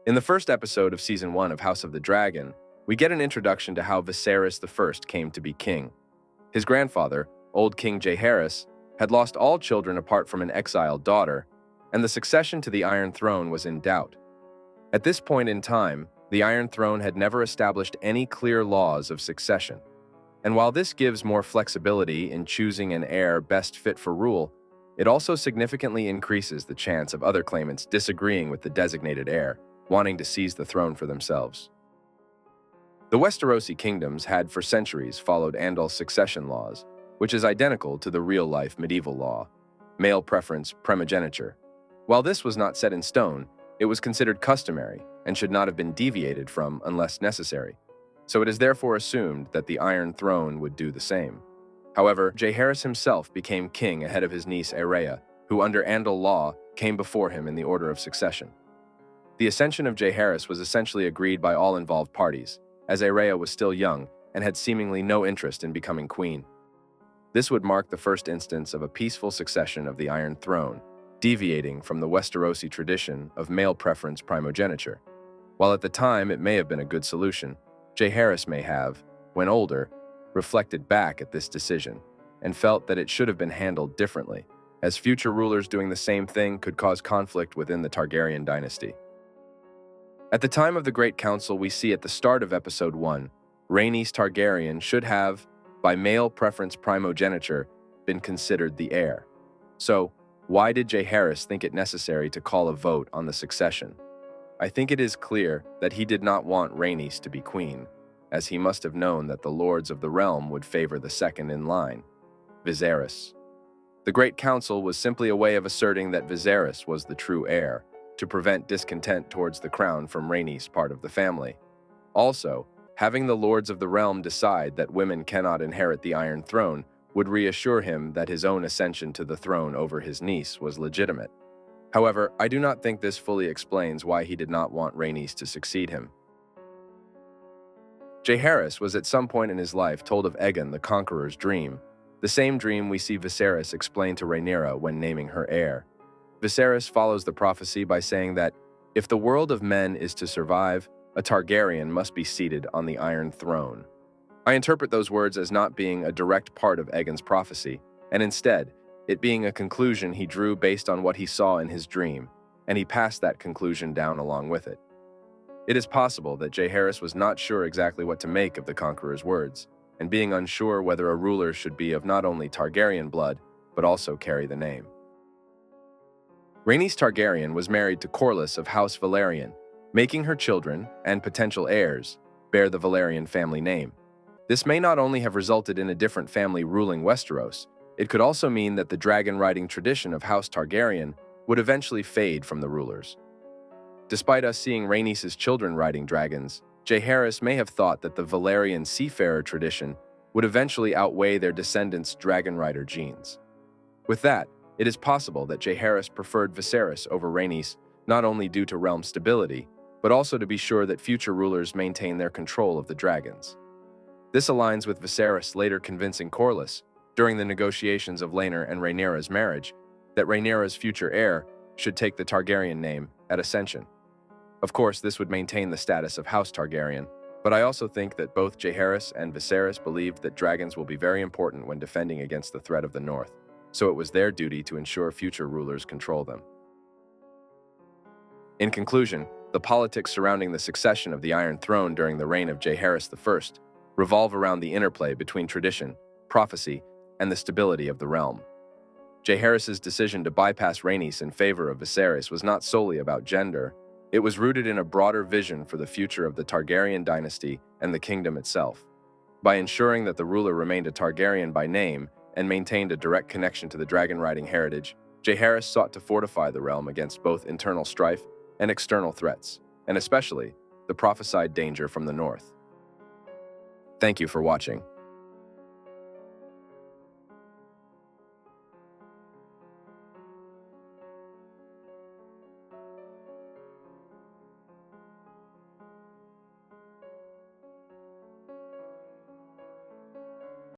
In the first episode of Season 1 of House of the Dragon, we get an introduction to how Viserys I came to be king. His grandfather, old King Jaehaerys, had lost all children apart from an exiled daughter, and the succession to the Iron Throne was in doubt. At this point in time, the Iron Throne had never established any clear laws of succession. And while this gives more flexibility in choosing an heir best fit for rule, it also significantly increases the chance of other claimants disagreeing with the designated heir, wanting to seize the throne for themselves. The Westerosi kingdoms had for centuries followed Andal Succession laws, which is identical to the real-life medieval law, male preference primogeniture. While this was not set in stone, it was considered customary and should not have been deviated from unless necessary. So it is therefore assumed that the Iron Throne would do the same. However, Jaehaerys himself became king ahead of his niece Aerea, who under Andal law came before him in the order of succession. The ascension of Jaehaerys was essentially agreed by all involved parties, as Aerea was still young and had seemingly no interest in becoming queen. This would mark the first instance of a peaceful succession of the Iron Throne, deviating from the Westerosi tradition of male preference primogeniture. While at the time it may have been a good solution, Jaehaerys may have, when older, reflected back at this decision and felt that it should have been handled differently, as future rulers doing the same thing could cause conflict within the Targaryen dynasty. At the time of the Great Council we see at the start of Episode 1, Jaehaerys Targaryen should have, by male preference primogeniture, been considered the heir. So, why did Jaehaerys think it necessary to call a vote on the succession? I think it is clear that he did not want Jaehaerys to be queen, as he must have known that the lords of the realm would favor the second in line, Viserys. The Great Council was simply a way of asserting that Viserys was the true heir, to prevent discontent towards the crown from Jaehaerys' part of the family. Also, having the lords of the realm decide that women cannot inherit the Iron Throne would reassure him that his own ascension to the throne over his niece was legitimate. However, I do not think this fully explains why he did not want Jaehaerys to succeed him. Jaehaerys was at some point in his life told of Aegon the Conqueror's Dream, the same dream we see Viserys explain to Rhaenyra when naming her heir. Viserys follows the prophecy by saying that, if the world of men is to survive, a Targaryen must be seated on the Iron Throne. I interpret those words as not being a direct part of Aegon's prophecy, and instead, it being a conclusion he drew based on what he saw in his dream, and he passed that conclusion down along with it. It is possible that Jaehaerys was not sure exactly what to make of the Conqueror's words, and being unsure whether a ruler should be of not only Targaryen blood, but also carry the name. Rhaenys Targaryen was married to Corlys of House Velaryon, making her children, and potential heirs, bear the Velaryon family name. This may not only have resulted in a different family ruling Westeros, it could also mean that the dragon-riding tradition of House Targaryen would eventually fade from the rulers. Despite us seeing Rhaenys' children riding dragons, Jaehaerys may have thought that the Velaryon seafarer tradition would eventually outweigh their descendants' dragon rider genes. With that, it is possible that Jaehaerys preferred Viserys over Rhaenys not only due to realm stability, but also to be sure that future rulers maintain their control of the dragons. This aligns with Viserys later convincing Corlys, during the negotiations of Laenor and Rhaenyra's marriage, that Rhaenyra's future heir should take the Targaryen name at Ascension. Of course, this would maintain the status of House Targaryen, but I also think that both Jaehaerys and Viserys believed that dragons will be very important when defending against the threat of the North, so it was their duty to ensure future rulers control them. In conclusion, the politics surrounding the succession of the Iron Throne during the reign of Jaehaerys I revolve around the interplay between tradition, prophecy, and the stability of the realm. Jaehaerys' decision to bypass Rhaenys in favor of Viserys was not solely about gender. It was rooted in a broader vision for the future of the Targaryen dynasty and the kingdom itself. By ensuring that the ruler remained a Targaryen by name and maintained a direct connection to the dragon-riding heritage, Jaehaerys sought to fortify the realm against both internal strife and external threats, and especially the prophesied danger from the north. Thank you for watching.